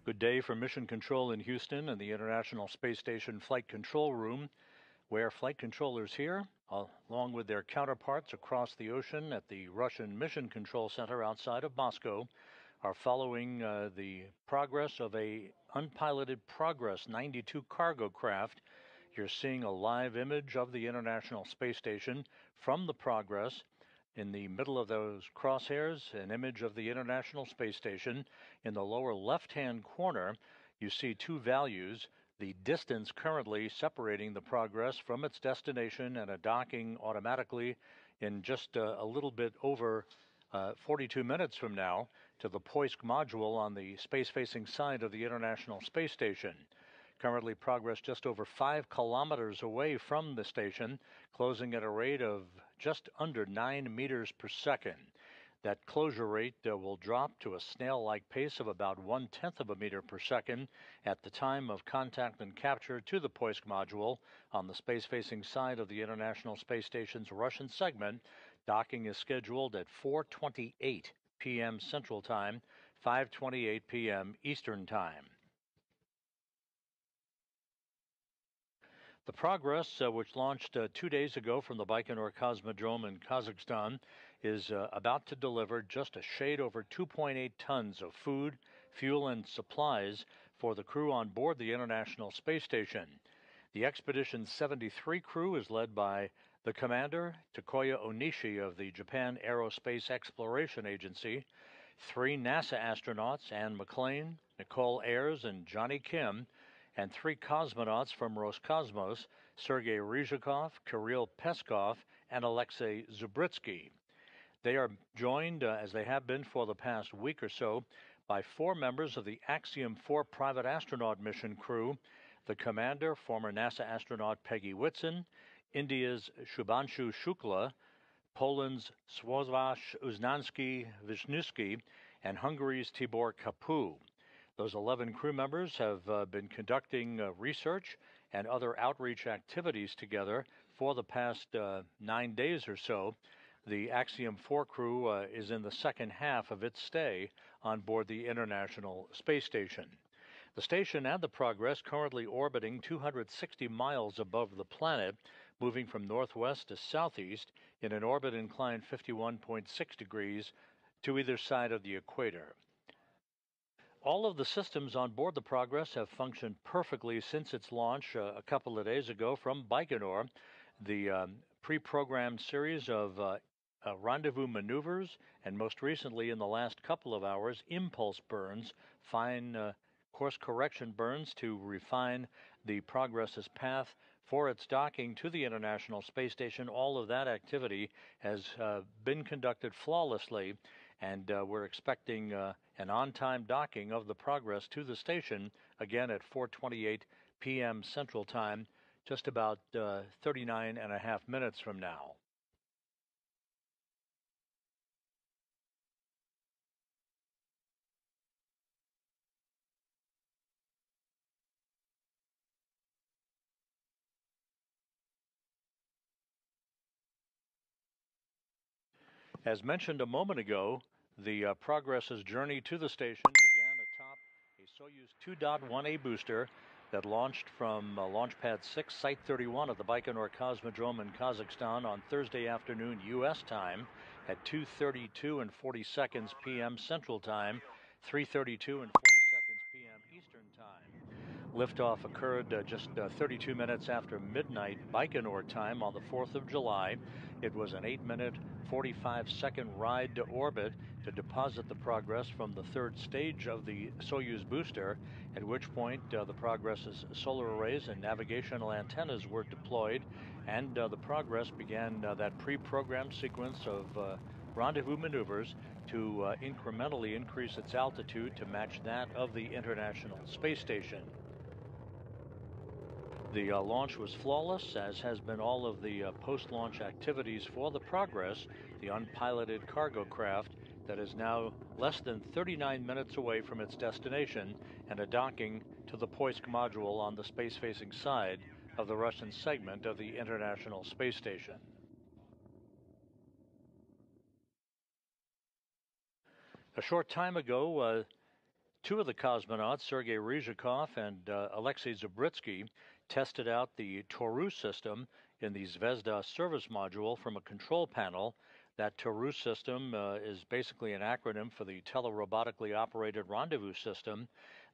Good day from Mission Control in Houston and the International Space Station Flight Control Room, where flight controllers here, along with their counterparts across the ocean at the Russian Mission Control Center outside of Moscow, are following the progress of a unpiloted Progress 92 cargo craft. You're seeing a live image of the International Space Station from the Progress. In the middle of those crosshairs, an image of the International Space Station. In the lower left-hand corner, you see two values, the distance currently separating the Progress from its destination and a docking automatically in just a little bit over 42 minutes from now to the Poisk module on the space-facing side of the International Space Station. Currently, Progress just over 5 kilometers away from the station, closing at a rate of just under 9 meters per second. That closure rate will drop to a snail-like pace of about 1/10 of a meter per second at the time of contact and capture to the Poisk module on the space-facing side of the International Space Station's Russian segment. Docking is scheduled at 4:28 p.m. Central Time, 5:28 p.m. Eastern Time. The Progress, which launched 2 days ago from the Baikonur Cosmodrome in Kazakhstan, is about to deliver just a shade over 2.8 tons of food, fuel, and supplies for the crew on board the International Space Station. The Expedition 73 crew is led by the commander, Takuya Onishi of the Japan Aerospace Exploration Agency, 3 NASA astronauts, Anne McClain, Nicole Ayers, and Johnny Kim, and 3 cosmonauts from Roscosmos, Sergei Ryzhikov, Kirill Peskov, and Alexei Zubritsky. They are joined, as they have been for the past week or so, by 4 members of the Axiom 4 private astronaut mission crew, the commander, former NASA astronaut Peggy Whitson, India's Shubhanshu Shukla, Poland's Sławasz Uznanski-Wisniewski, and Hungary's Tibor Kapu. Those 11 crew members have been conducting research and other outreach activities together for the past 9 days or so. The Axiom 4 crew is in the second half of its stay on board the International Space Station. The station and the Progress currently orbiting 260 miles above the planet, moving from northwest to southeast in an orbit inclined 51.6 degrees to either side of the equator. All of the systems on board the Progress have functioned perfectly since its launch a couple of days ago from Baikonur. The pre-programmed series of rendezvous maneuvers and most recently in the last couple of hours, impulse burns, fine course correction burns to refine the Progress's path for its docking to the International Space Station. All of that activity has been conducted flawlessly, and we're expecting an on-time docking of the Progress to the station, again at 4:28 p.m. Central Time, just about 39 and a half minutes from now. As mentioned a moment ago, the Progress's journey to the station began atop a Soyuz 2.1A booster that launched from Launch Pad 6, Site 31 of the Baikonur Cosmodrome in Kazakhstan on Thursday afternoon U.S. time at 2:32 and 40 seconds p.m. Central Time, 3:32 and 40 seconds p.m. Eastern Time. Liftoff occurred just 32 minutes after midnight Baikonur time on the 4th of July. It was an 8-minute, 45-second ride to orbit to deposit the Progress from the third stage of the Soyuz booster, at which point the Progress's solar arrays and navigational antennas were deployed, and the Progress began that pre-programmed sequence of rendezvous maneuvers to incrementally increase its altitude to match that of the International Space Station. The launch was flawless, as has been all of the post-launch activities for the Progress, the unpiloted cargo craft that is now less than 39 minutes away from its destination and a docking to the Poisk module on the space-facing side of the Russian segment of the International Space Station. A short time ago, Two of the cosmonauts, Sergei Ryzhikov and Alexei Zabritsky, tested out the Toru system in the Zvezda service module from a control panel. That Toru system is basically an acronym for the telerobotically operated Rendezvous system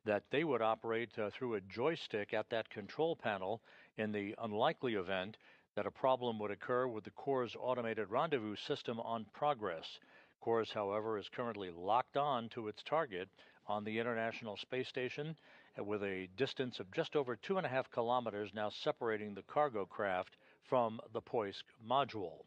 that they would operate through a joystick at that control panel in the unlikely event that a problem would occur with the Core's automated Rendezvous system on Progress. CORS, however, is currently locked on to its target on the International Space Station with a distance of just over 2.5 kilometers now separating the cargo craft from the Poisk module.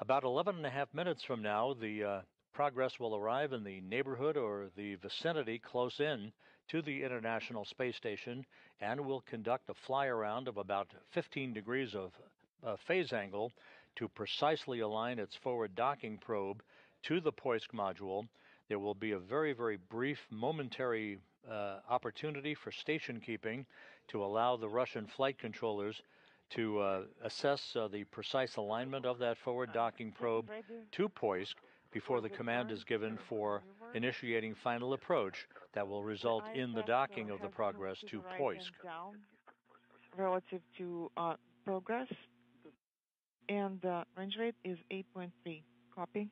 About 11.5 minutes from now, the Progress will arrive in the neighborhood or the vicinity close in to the International Space Station and will conduct a fly around of about 15 degrees of phase angle to precisely align its forward docking probe to the Poisk module. There will be a very, very brief momentary opportunity for station keeping to allow the Russian flight controllers to assess the precise alignment of that forward docking probe to Poisk before the command is given for initiating final approach that will result in the docking of the Progress to Poisk. Relative to Progress, and range rate is 8.3. Copy.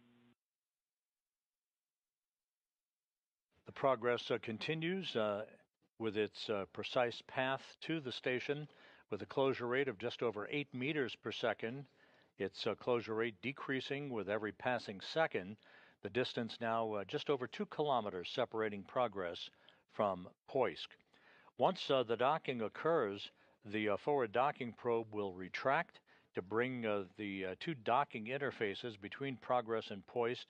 The Progress continues with its precise path to the station with a closure rate of just over 8 meters per second. Its closure rate decreasing with every passing second. The distance now just over 2 kilometers separating Progress from Poisk. Once the docking occurs, the forward docking probe will retract to bring the two docking interfaces between Progress and Poisk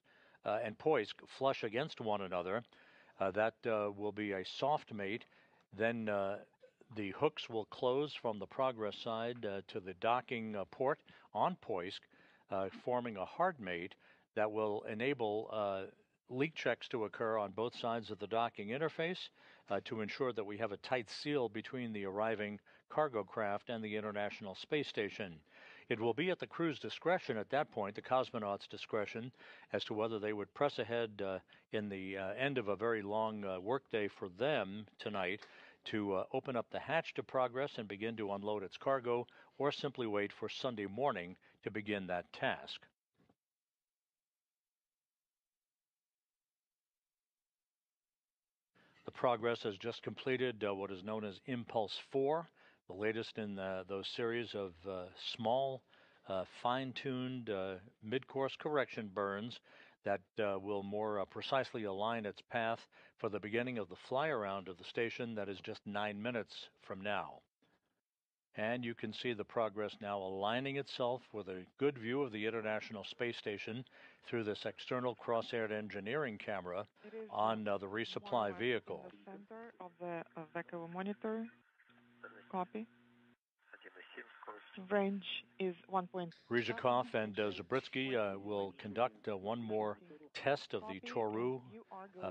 flush against one another. That will be a soft mate. Then the hooks will close from the Progress side to the docking port on Poisk, forming a hard mate that will enable leak checks to occur on both sides of the docking interface to ensure that we have a tight seal between the arriving cargo craft and the International Space Station. It will be at the crew's discretion at that point, the cosmonauts' discretion, as to whether they would press ahead in the end of a very long workday for them tonight to open up the hatch to Progress and begin to unload its cargo, or simply wait for Sunday morning to begin that task. The Progress has just completed what is known as Impulse 4, the latest in those series of small, fine-tuned mid-course correction burns that will more precisely align its path for the beginning of the fly-around of the station that is just 9 minutes from now. And you can see the Progress now aligning itself with a good view of the International Space Station through this external cross-aired engineering camera on the resupply vehicle. The center of the vehicle monitor. Copy. Range is 1.0. Ryzhikov and Zabritsky will conduct one more test of the Toru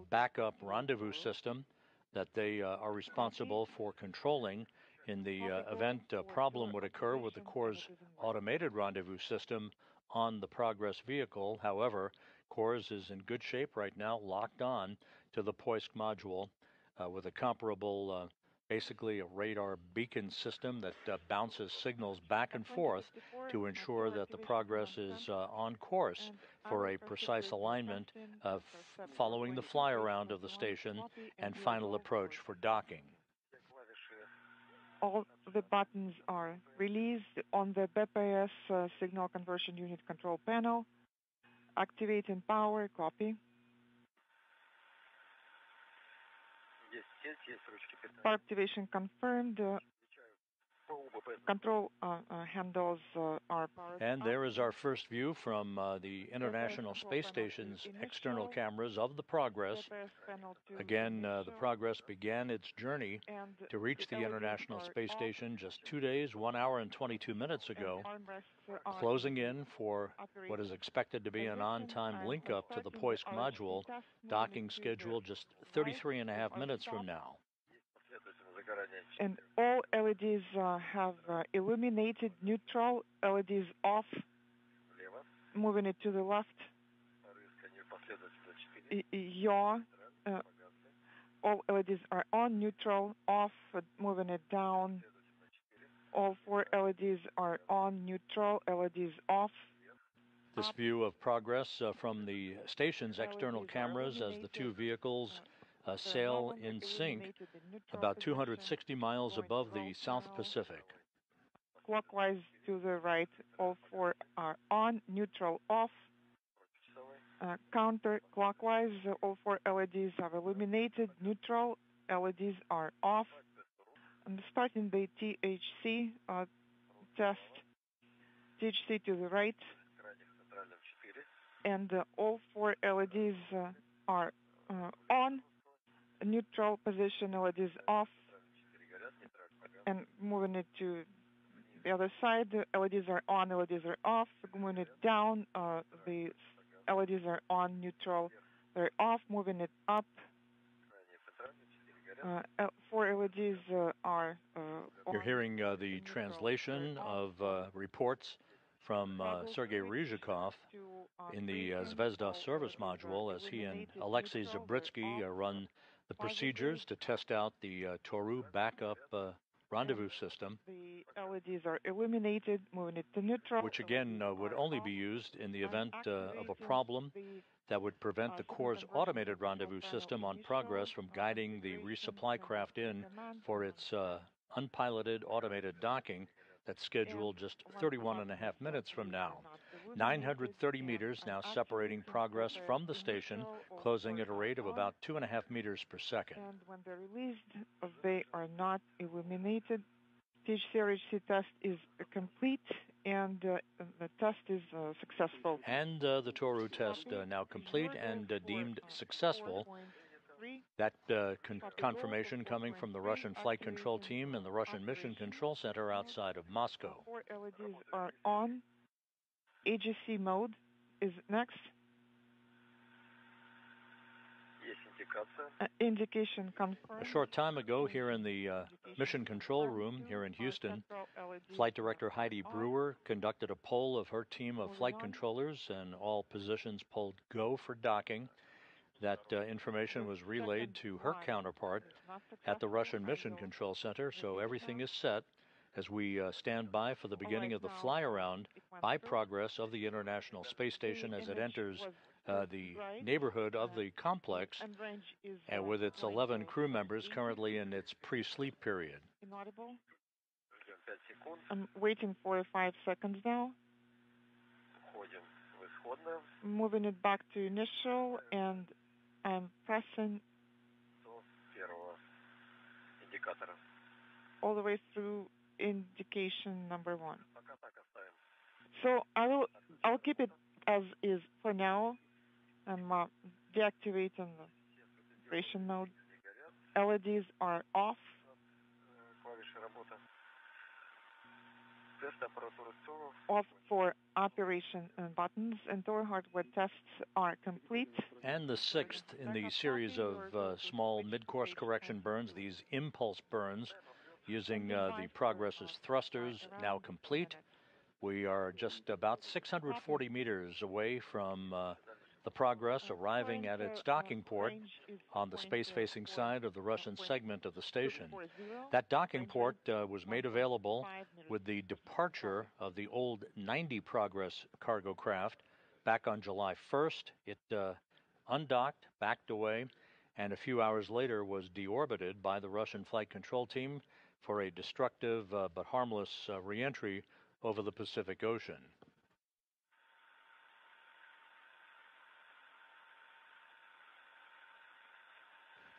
backup rendezvous system that they are responsible for controlling in the event a problem would occur with the Core's automated rendezvous system on the Progress vehicle. However, CORS is in good shape right now, locked on to the Poisk module with a comparable basically a radar beacon system that bounces signals back and forth to ensure that the Progress is on course for a precise alignment following the fly-around of the station and final approach for docking. All the buttons are released on the BPS signal conversion unit control panel. Activating power, copy. Power activation confirmed. Control handles are powered. And there is our first view from the International Space Station's external cameras of the Progress. Again, the Progress began its journey to reach the International Space Station just 2 days, 1 hour and 22 minutes ago, closing in for what is expected to be an on-time link-up to the Poisk module, docking schedule just 33.5 minutes from now. And all LEDs have illuminated neutral, LEDs off, moving it to the left. Yaw all LEDs are on, neutral, off, moving it down. All 4 LEDs are on, neutral, LEDs off. This view of progress from the station's external cameras as the two vehicles sail in sync about 260 miles above the South Pacific. Clockwise to the right, all 4 are on, neutral, off. Counterclockwise, all 4 LEDs are illuminated, neutral, LEDs are off. And starting the THC test, THC to the right, and all 4 LEDs are on, neutral position, LEDs off, and moving it to the other side, the LEDs are on, LEDs are off, moving it down, the LEDs are on, neutral, they're off, moving it up. 4 LEDs are on. You're hearing the translation of reports from Sergei Ryzhikov in the Zvezda service module as he and Alexei Zabritsky run the procedures to test out the Toru backup rendezvous system, the LEDs are illuminated, moving it to neutral, which again would only be used in the event of a problem that would prevent the Corps' automated rendezvous system on Progress from guiding the resupply craft in for its unpiloted automated docking that's scheduled just 31.5 minutes from now. 930 meters now separating Progress from the station, closing at a rate of about 2.5 meters per second. And when they're released, they are not illuminated. THC test is complete, and the test is successful. And the Toru test now complete and deemed successful. That confirmation coming from the Russian Flight Control Team and the Russian Mission Control Center outside of Moscow. 4 LEDs are on. AGC mode is next. Indication confirmed. A short time ago, here in the Mission Control Room here in Houston, Flight Director Heidi Brewer conducted a poll of her team of flight controllers, and all positions polled go for docking. That information was relayed to her counterpart at the Russian Mission Control Center, so everything is set as we stand by for the beginning of the fly-around by Progress of the International Space Station as it enters the neighborhood of the complex, and with its 11 crew members currently in its pre-sleep period. Inaudible. I'm waiting for 5 seconds now. Moving it back to initial, and I'm pressing all the way through indication number 1. So I'll keep it as is for now. I'm deactivating the operation mode. LEDs are off. Off for operation buttons, and door hardware tests are complete. And the 6th in the series of small mid-course correction burns, these impulse burns using the Progress's thrusters, now complete. We are just about 640 meters away from the Progress arriving at its docking port on the space-facing side of the Russian segment of the station. That docking port was made available with the departure of the old 90 Progress cargo craft back on July 1st. It undocked, backed away, and a few hours later was deorbited by the Russian Flight Control Team for a destructive but harmless reentry over the Pacific Ocean.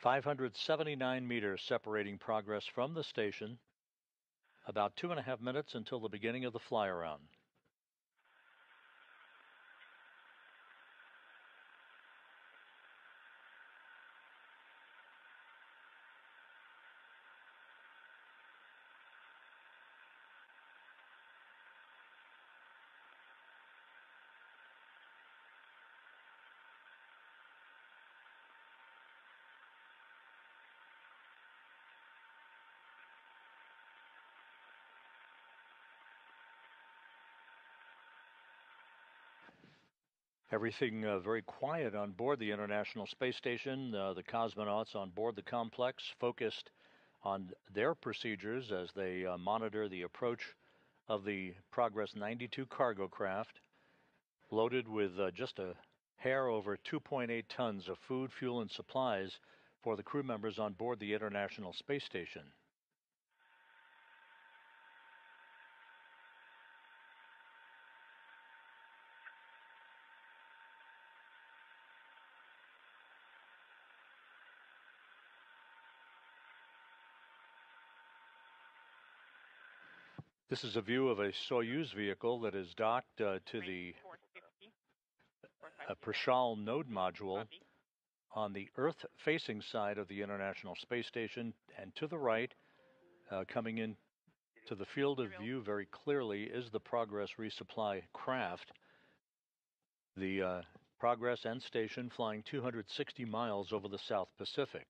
"579 meters separating Progress from the station, about 2.5 minutes until the beginning of the fly-around. Everything very quiet on board the International Space Station. The cosmonauts on board the complex focused on their procedures as they monitor the approach of the Progress 92 cargo craft, loaded with just a hair over 2.8 tons of food, fuel, and supplies for the crew members on board the International Space Station. This is a view of a Soyuz vehicle that is docked to the Prishal node module on the Earth-facing side of the International Space Station, and to the right, coming in to the field of view very clearly, is the Progress resupply craft. The Progress and station flying 260 miles over the South Pacific.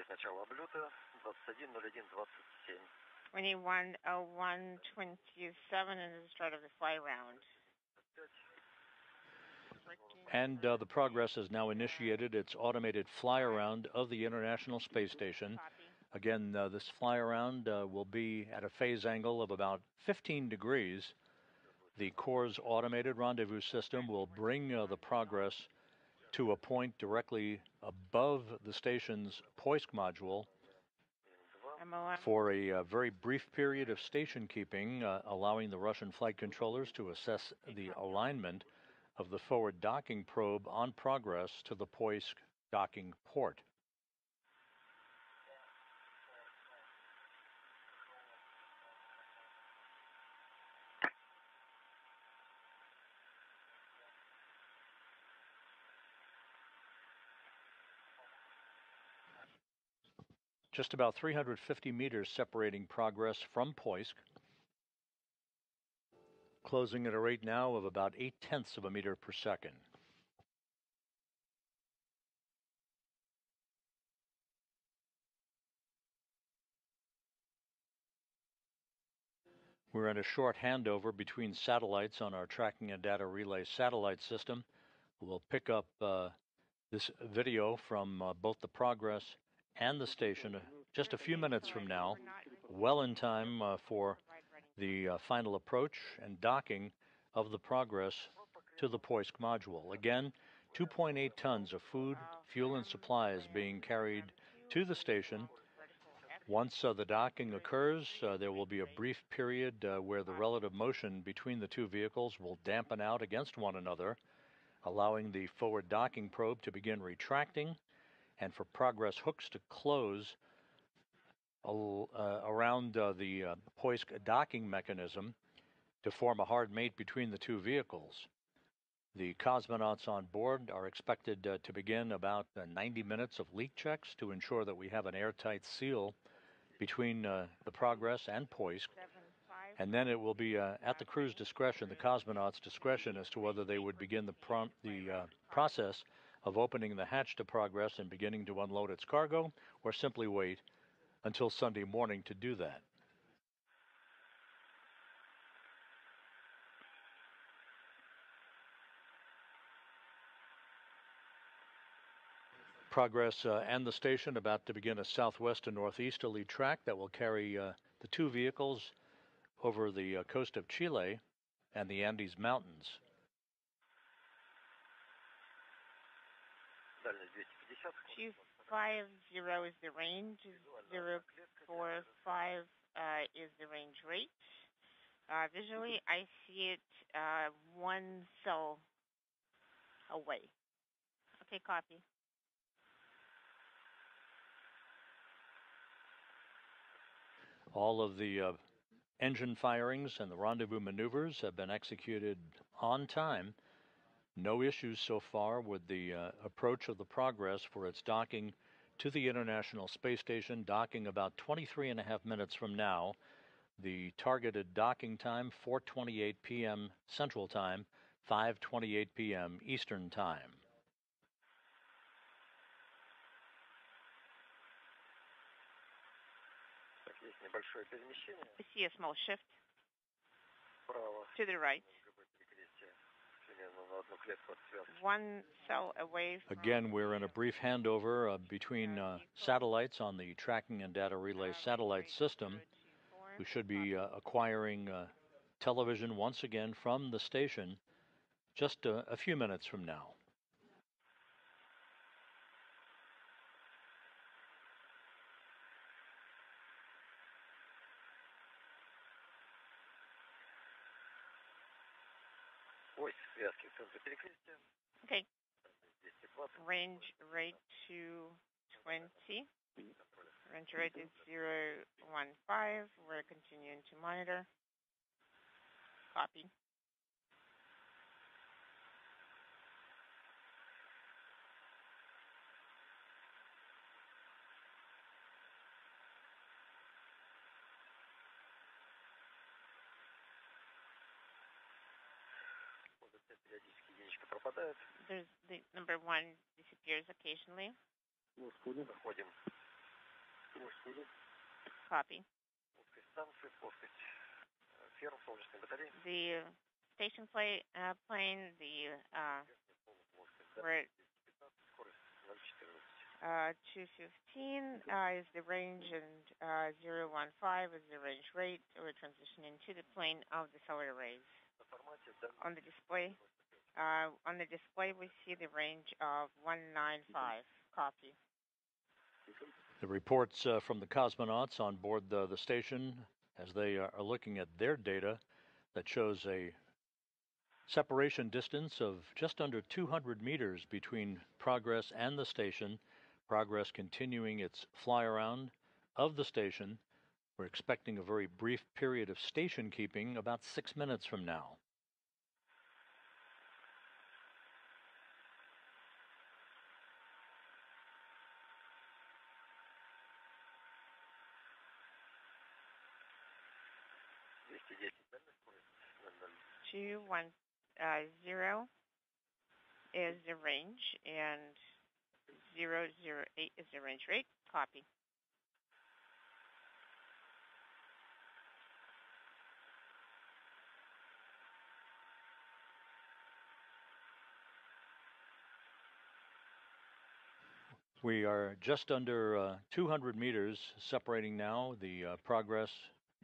Начало облета 21:01:27. 21:01:27 is the start of the fly round. And the Progress has now initiated its automated fly around of the International Space Station. Again, this fly around will be at a phase angle of about 15 degrees. The Corps' automated rendezvous system will bring the Progress to a point directly above the station's Poisk module for a very brief period of station keeping, allowing the Russian flight controllers to assess the alignment of the forward docking probe on Progress to the Poisk docking port. Just about 350 meters separating Progress from Poisk, closing at a rate now of about 0.8 of a meter per second. We're in a short handover between satellites on our tracking and data relay satellite system. We'll pick up this video from both the Progress and the station just a few minutes from now, well in time for the final approach and docking of the Progress to the Poisk module. Again, 2.8 tons of food, fuel, and supplies being carried to the station. Once the docking occurs, there will be a brief period where the relative motion between the two vehicles will dampen out against one another, allowing the forward docking probe to begin retracting and for Progress hooks to close around the Poisk docking mechanism to form a hard mate between the two vehicles. The cosmonauts on board are expected to begin about 90 minutes of leak checks to ensure that we have an airtight seal between the Progress and Poisk, and then it will be at the crew's discretion, the cosmonauts' discretion, as to whether they would begin the process of opening the hatch to Progress and beginning to unload its cargo, or simply wait until Sunday morning to do that. Progress and the station about to begin a southwest to northeasterly track that will carry the two vehicles over the coast of Chile and the Andes Mountains. Chief 50 is the range, 045 is the range rate. Visually, I see it 1 cell away. Okay, copy. All of the engine firings and the rendezvous maneuvers have been executed on time. No issues so far with the approach of the Progress for its docking to the International Space Station, docking about 23.5 minutes from now. The targeted docking time, 4:28 p.m. Central Time, 5:28 p.m. Eastern Time. небольшое перемещение. We see a small shift Вправо. to the right. Перекрестие. Примерно на одну клетку от связки. One cell away from Again, we're in a brief handover between satellites on the tracking and data relay satellite system. We should be acquiring television once again from the station just a few minutes from now. Ось связки центра перекрестия. Okay. 220. Range rate 220. Range rate is 015. We're continuing to monitor. Copy. Периодически единичка пропадает. There's the number 1 disappears occasionally. Заходим. Copy. Плоскость станции, плоскость ферм, солнечной батареи. The station plane, we're at 215 is the range and 015 is the range rate. We're transitioning to the plane of the solar arrays. On the display, we see the range of 195. Copy. The reports from the cosmonauts on board the station as they are looking at their data that shows a separation distance of just under 200 meters between Progress and the station. Progress continuing its fly around of the station. We're expecting a very brief period of station keeping about 6 minutes from now. Two one zero is the range and 008 is the range rate. Copy. We are just under 200 meters separating now the Progress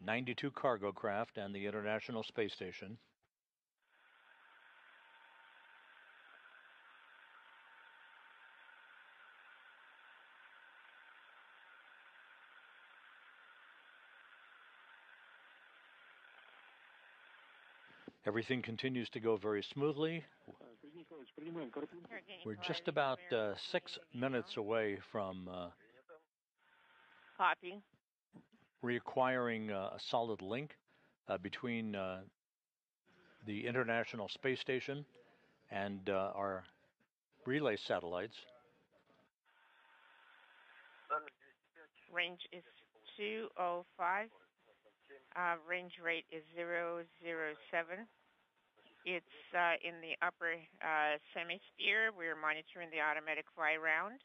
92 cargo craft and the International Space Station. Everything continues to go very smoothly. We're just about 6 minutes away from Copy. reacquiring a solid link between the International Space Station and our relay satellites. Range is 205. Range rate is 007. It's in the upper hemisphere. We're monitoring the automatic fly round.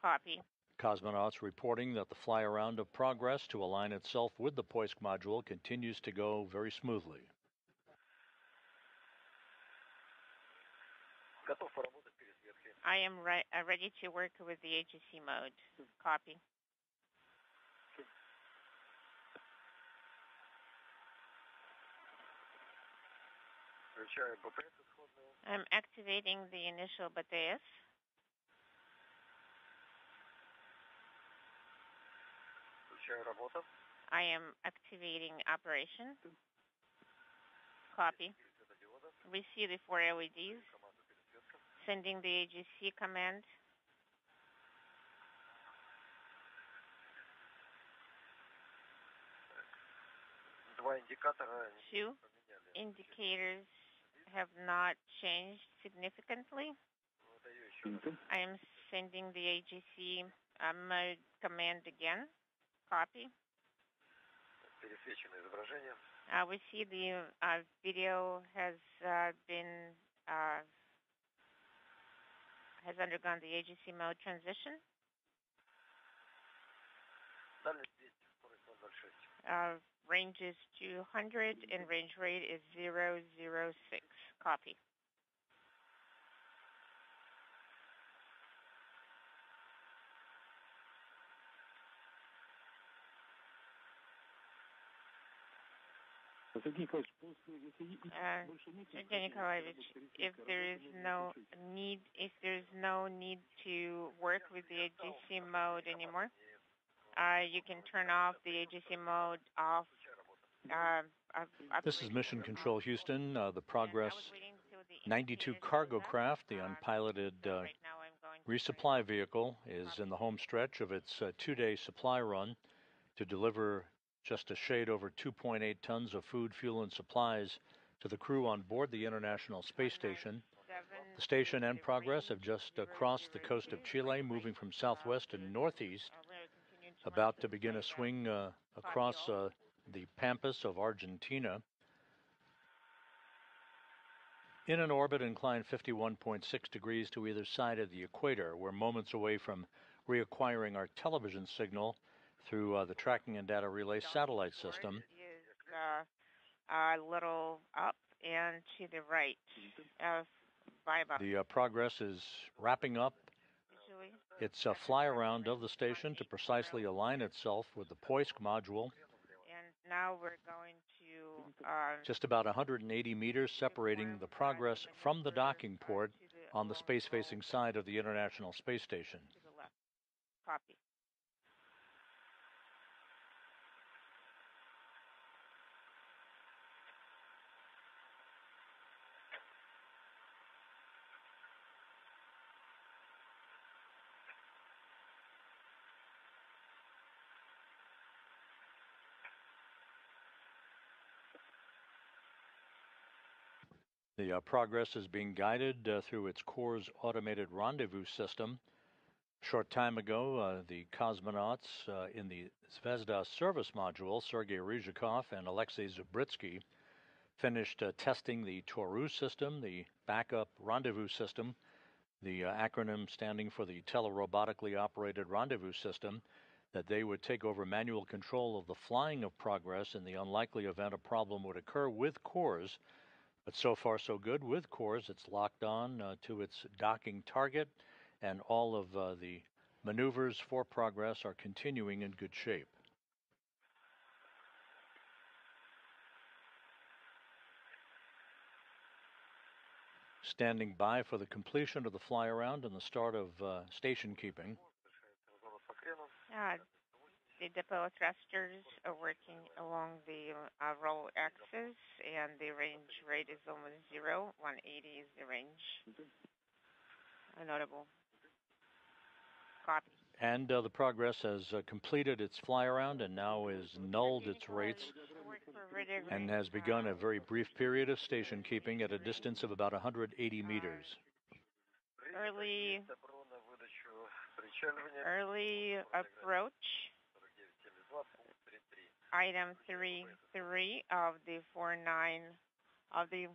Copy. Cosmonauts reporting that the fly around of Progress to align itself with the Poisk module continues to go very smoothly. I am ready to work with the AGC mode. Copy. I'm activating the initial BTS. I am activating operation. Copy. We see the 4 LEDs. Sending the AGC command. Two indicators have not changed significantly. I am sending the AGC mode command again. Copy. We see the video has undergone the AGC mode transition. Range is 200 and range rate is 006. Copy. Sergey Nikolaevich, if there is no need to work with the AGC mode anymore, you can turn off the AGC mode off. This is Mission Control Houston. The Progress 92 cargo craft, the unpiloted resupply vehicle, is in the home stretch of its two-day supply run to deliver just a shade over 2.8 tons of food, fuel, and supplies to the crew on board the International Space Station. The station and Progress have just crossed the coast of Chile, moving from southwest to northeast, about to begin a swing across the pampas of Argentina. In an orbit inclined 51.6 degrees to either side of the equator, we're moments away from reacquiring our television signal through the Tracking and Data Relay satellite system. Is a little up and to the right. The Progress is wrapping up its fly-around of the station to precisely align itself with the POISC module. And now we're going to... just about 180 meters separating the Progress from the docking port on the space-facing side of the International Space Station. To the left. Copy. The Progress is being guided through its core's automated rendezvous system. A short time ago, the cosmonauts in the Zvezda service module, Sergei Ryzhikov and Alexei Zubritsky, finished testing the Toru system, the backup rendezvous system, the acronym standing for the telerobotically operated rendezvous system, that they would take over manual control of the flying of Progress in the unlikely event a problem would occur with cores. But so far, so good. With cores, it's locked on to its docking target, and all of the maneuvers for Progress are continuing in good shape. Standing by for the completion of the fly-around and the start of station keeping. The depot thrusters are working along the roll axis, and the range rate is almost 0. 180 is the range. Notable. Copy. And the Progress has completed its fly-around and now has nulled its rates and has begun a very brief period of station keeping at a distance of about 180 meters. Early approach. Item 3.3 of the 4.9 of the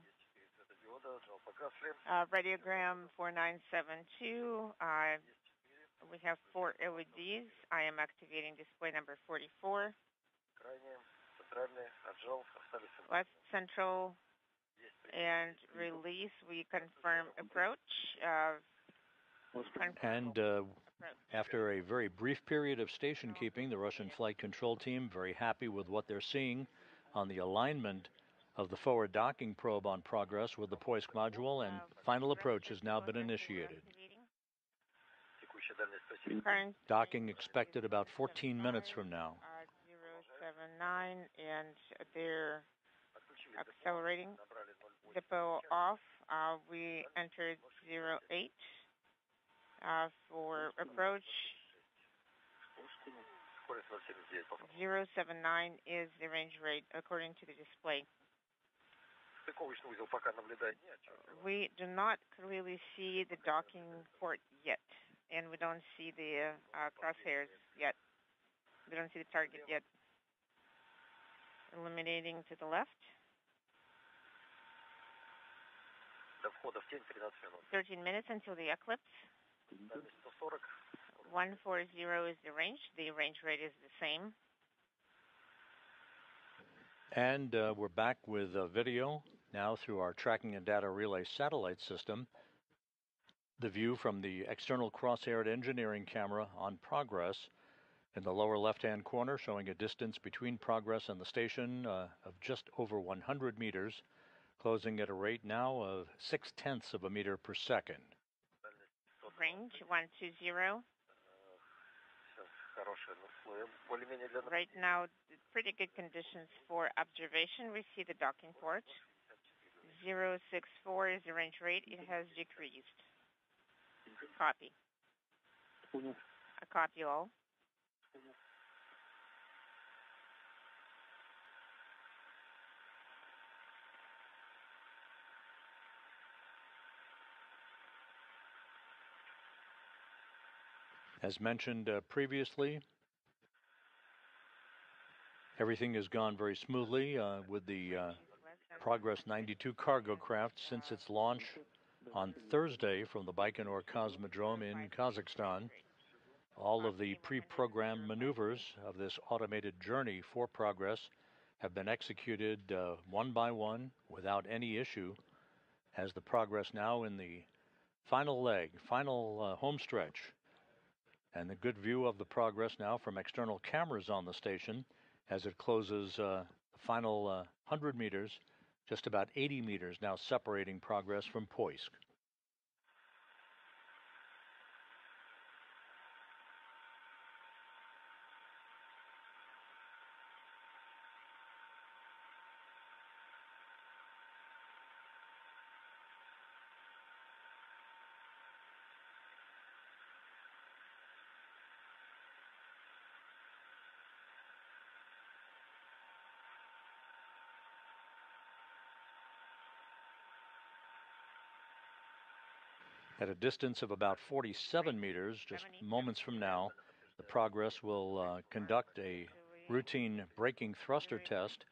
radiogram 4972. We have 4 LEDs. I am activating display number 44. Left central and release. We confirm approach. After a very brief period of station keeping, the Russian flight control team very happy with what they're seeing on the alignment of the forward docking probe on Progress with the POISC module, and final approach has now been initiated. Docking expected about 14 minutes from now. 079, and they're accelerating. Depot off. We entered 08 for approach. 079 is the range rate according to the display. We do not clearly see the docking port yet, and we don't see the crosshairs yet. We don't see the target yet. Eliminating to the left. 13 minutes until the eclipse. 140 is the range. The range rate is the same. And we're back with video now through our tracking and data relay satellite system. The view from the external cross-aired engineering camera on Progress in the lower left-hand corner, showing a distance between Progress and the station of just over 100 meters, closing at a rate now of 0.6 of a meter per second. Range 120. Right now, pretty good conditions for observation. We see the docking port. 064 is the range rate. It has decreased. Copy. I copy all. As mentioned previously, everything has gone very smoothly with the Progress 92 cargo craft since its launch on Thursday from the Baikonur Cosmodrome in Kazakhstan. All of the pre-programmed maneuvers of this automated journey for Progress have been executed one by one without any issue, as the Progress now in the final leg, final home stretch. And the good view of the Progress now from external cameras on the station as it closes the final 100 meters, just about 80 meters now separating Progress from Poisk. At a distance of about 47 meters, just moments from now, the Progress will conduct a routine braking thruster test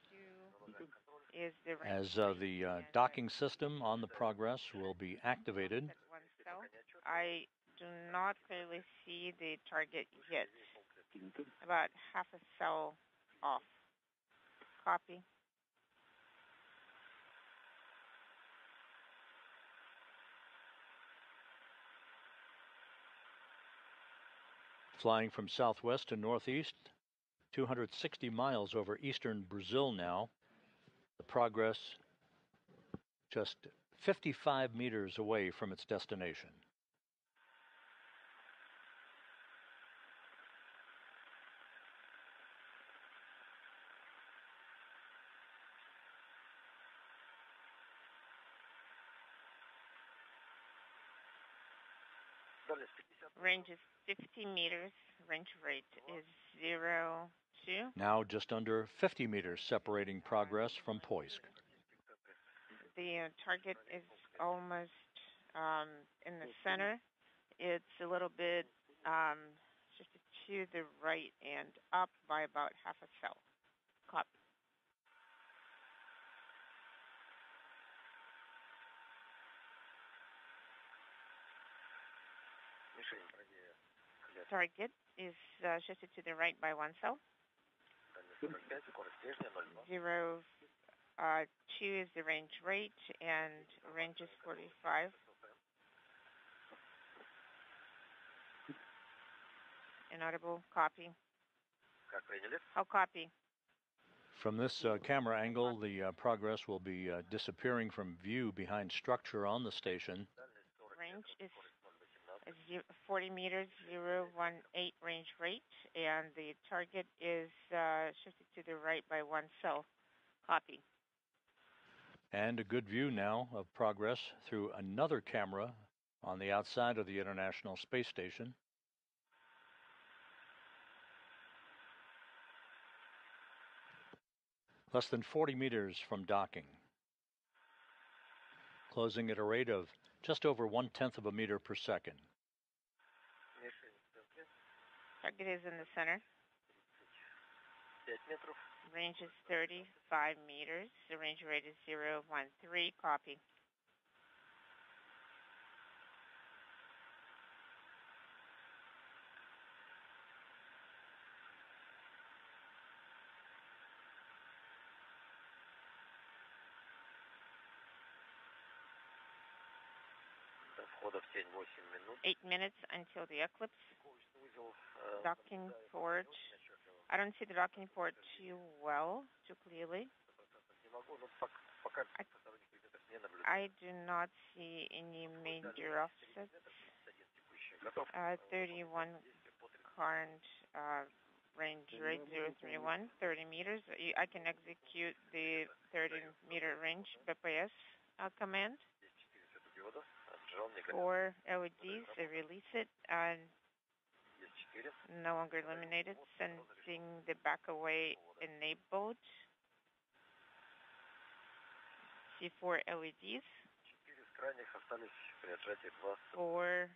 as the docking system on the Progress will be activated. I do not clearly see the target yet. About half a cell off. Copy. Flying from southwest to northeast, 260 miles over eastern Brazil now. The Progress just 55 meters away from its destination. Range is 50 meters. Range rate is 02. Now just under 50 meters separating Progress from Poisk. The target is almost in the center. It's a little bit shifted to the right and up by about half a cell. Copy. Target is shifted to the right by 1 cell. 02 is the range rate, and range is 45. Inaudible, copy. How copy? From this camera angle, the Progress will be disappearing from view behind structure on the station. Range is 40 meters, 018 range rate, and the target is shifted to the right by 1 cell. Copy. And a good view now of Progress through another camera on the outside of the International Space Station. Less than 40 meters from docking. Closing at a rate of just over 1/10 of a meter per second. Target is in the center. Range is 35 meters. The range rate is 013. Copy. 8 minutes until the eclipse. Docking port. I don't see the docking port too clearly. I do not see any major offsets. 31 current range rate 031, 30 meters. I can execute the 30-meter range BPS command. 4 LEDs, I release it, and no longer illuminated. Sending the back away enabled. C4 LEDs. 4.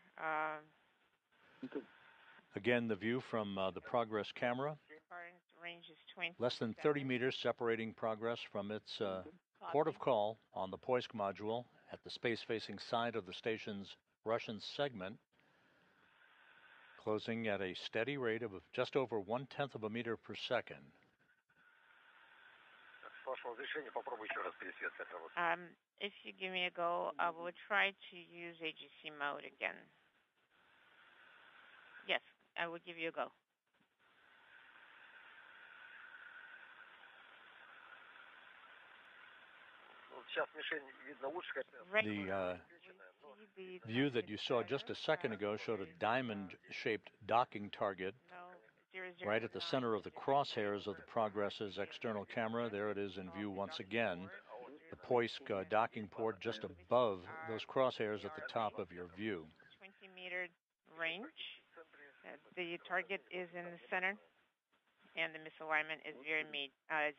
Again, the view from the Progress camera. Current range is 20. Less than 30 meters separating Progress from its port of call on the Poisk module at the space-facing side of the station's Russian segment, closing at a steady rate of just over 1/10 of a meter per second. If you give me a go, I will try to use AGC mode again. Yes, I will give you a go. The view that you saw just a second ago showed a diamond-shaped docking target right at the center of the crosshairs of the Progress's external camera. There it is in view once again. The Poisk docking port just above those crosshairs at the top of your view. 20-meter range. The target is in the center, and the misalignment is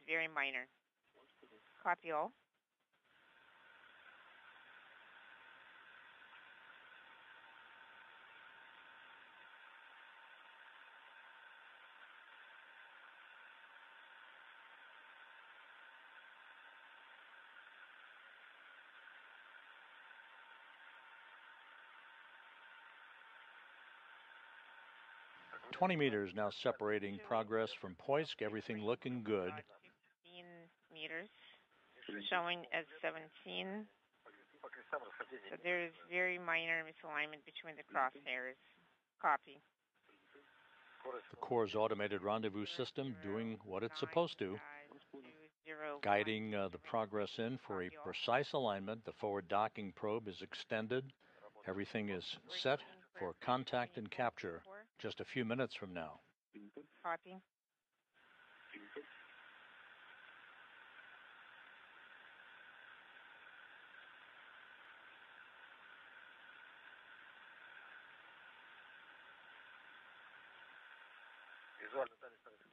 very minor. Copy all. "20 meters now separating Progress from Poisk. Everything looking good." 15 meters, showing as 17. So there is very minor misalignment between the crosshairs. Copy. The Corps' automated rendezvous system doing what it's supposed to, guiding the Progress in for a precise alignment. The forward docking probe is extended. Everything is set for contact and capture just a few minutes from now. Copy.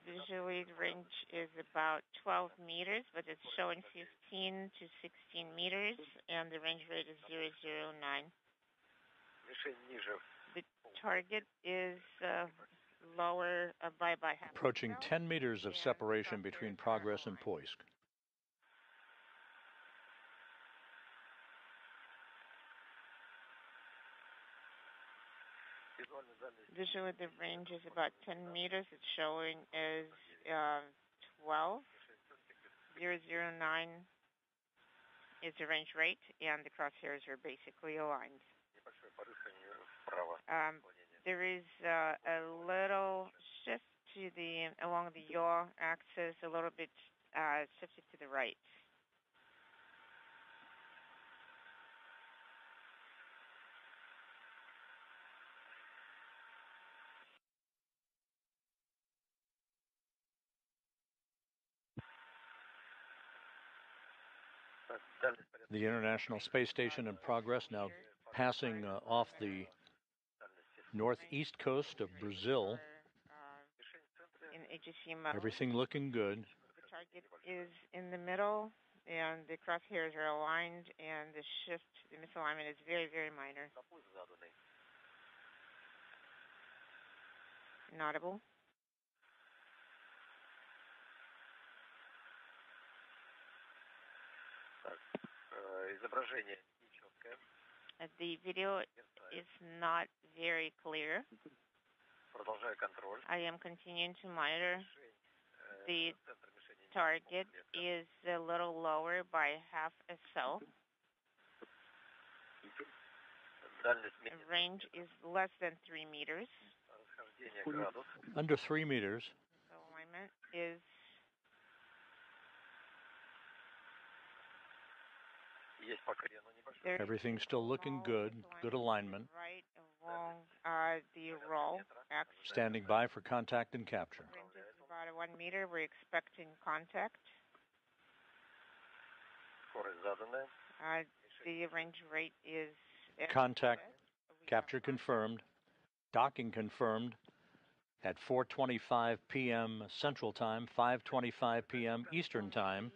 Visually, the range is about 12 meters, but it's showing 15 to 16 meters, and the range rate is 009. The target is lower by half. Approaching 10 meters of separation between Progress and Poisk. Visually, the range is about 10 meters. It's showing as 12. 009 is the range rate, and the crosshairs are basically aligned. There is a little shift to along the yaw axis, a little bit shifted to the right. The International Space Station in Progress now passing off the northeast coast of Brazil. In AGC mode. Everything looking good. The target is in the middle, and the crosshairs are aligned, and the misalignment is very, very minor. Inaudible. The video is not very clear. I am continuing to monitor. The target is a little lower by half a cell. The range is less than 3 meters. Under 3 meters. The alignment is everything's still looking good. Good alignment. Right along the roll axis. Standing by for contact and capture. Range is about 1 meter. We're expecting contact. The range rate is contact. Capture confirmed. Docking confirmed at 4:25 p.m. Central Time, 5:25 p.m. Eastern Time.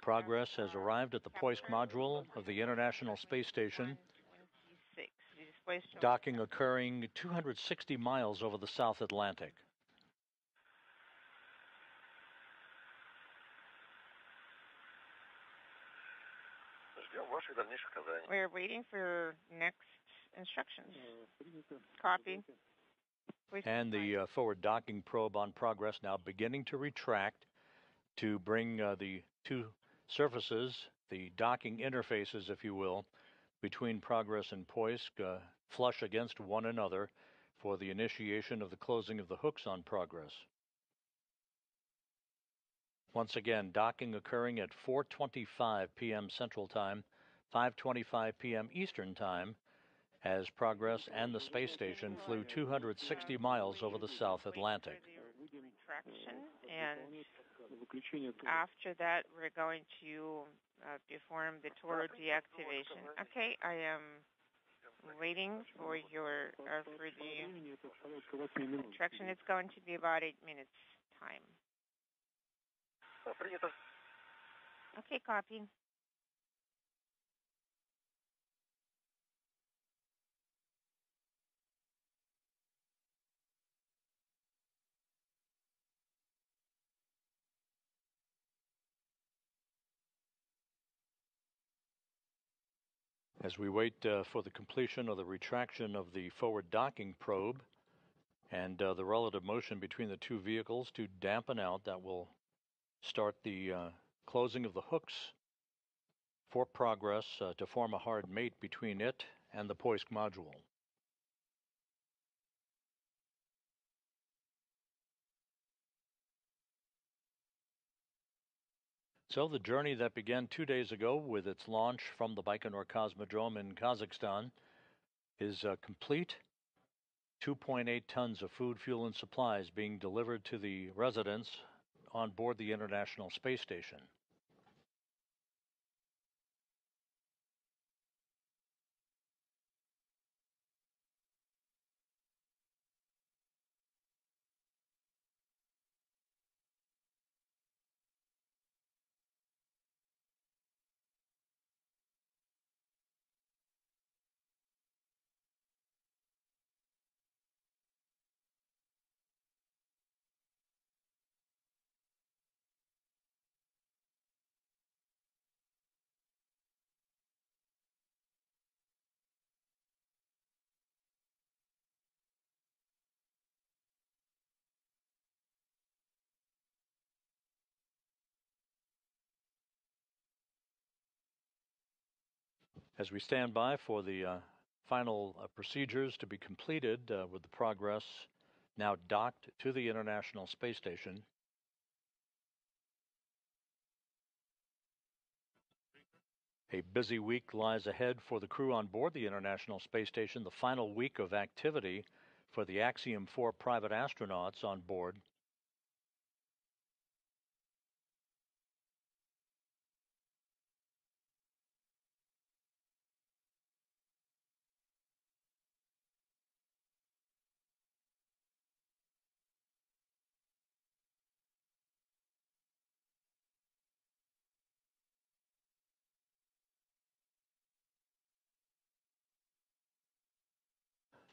Progress has arrived at the Poisk module of the International Space Station. Docking occurring 260 miles over the South Atlantic. We're waiting for next instructions. Copy. And the forward docking probe on Progress now beginning to retract to bring the two surfaces, the docking interfaces, if you will, between Progress and Poisk, flush against one another for the initiation of the closing of the hooks on Progress. Once again, docking occurring at 4:25 p.m. Central Time, 5:25 p.m. Eastern Time, as Progress and the space station flew 260 miles over the South Atlantic. Retraction, and after that, we're going to perform the total deactivation. Okay, I am waiting for your for the retraction. It's going to be about 8 minutes time. Okay, copy. As we wait for the completion of the retraction of the forward docking probe and the relative motion between the two vehicles to dampen out, that will start the closing of the hooks for Progress to form a hard mate between it and the Poisk module. So the journey that began 2 days ago with its launch from the Baikonur Cosmodrome in Kazakhstan is complete. 2.8 tons of food, fuel, and supplies being delivered to the residents on board the International Space Station. As we stand by for the final procedures to be completed with the Progress now docked to the International Space Station, a busy week lies ahead for the crew on board the International Space Station, the final week of activity for the Axiom 4 private astronauts on board.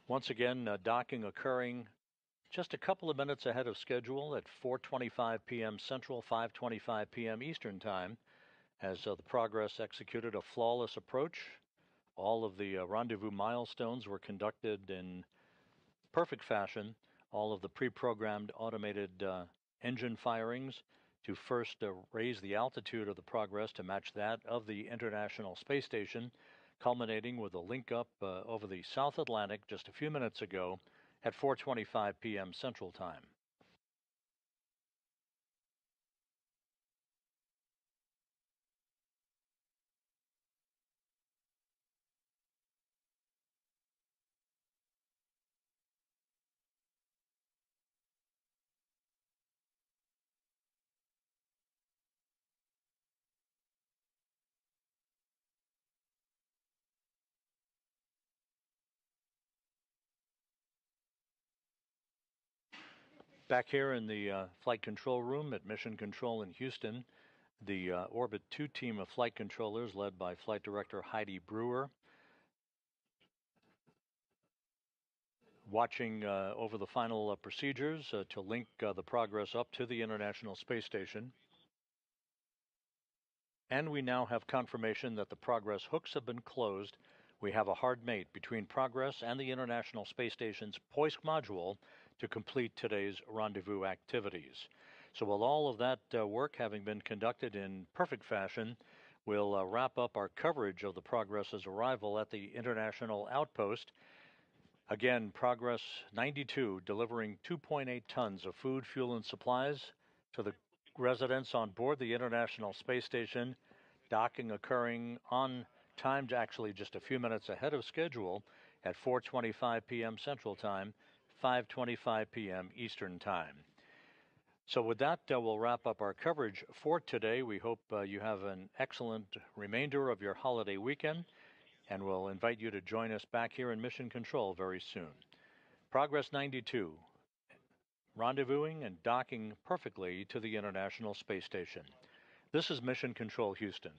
Once again, docking occurring just a couple of minutes ahead of schedule at 4:25 p.m. Central, 5:25 p.m. Eastern Time, as the Progress executed a flawless approach. All of the rendezvous milestones were conducted in perfect fashion. All of the pre-programmed automated engine firings to first raise the altitude of the Progress to match that of the International Space Station, culminating with a link up over the South Atlantic just a few minutes ago at 4:25 p.m. Central Time. Back here in the flight control room at Mission Control in Houston, the Orbit 2 team of flight controllers led by Flight Director Heidi Brewer, watching over the final procedures to link the Progress up to the International Space Station. And we now have confirmation that the Progress hooks have been closed. We have a hard mate between Progress and the International Space Station's POISC module to complete today's rendezvous activities. So with all of that work having been conducted in perfect fashion, we'll wrap up our coverage of the Progress's arrival at the International Outpost. Again, Progress 92 delivering 2.8 tons of food, fuel, and supplies to the residents on board the International Space Station, docking occurring on time, actually just a few minutes ahead of schedule at 4:25 p.m. Central Time, 5:25 p.m. Eastern Time. So with that, we'll wrap up our coverage for today. We hope you have an excellent remainder of your holiday weekend, and we'll invite you to join us back here in Mission Control very soon. Progress 92, rendezvousing and docking perfectly to the International Space Station. This is Mission Control Houston.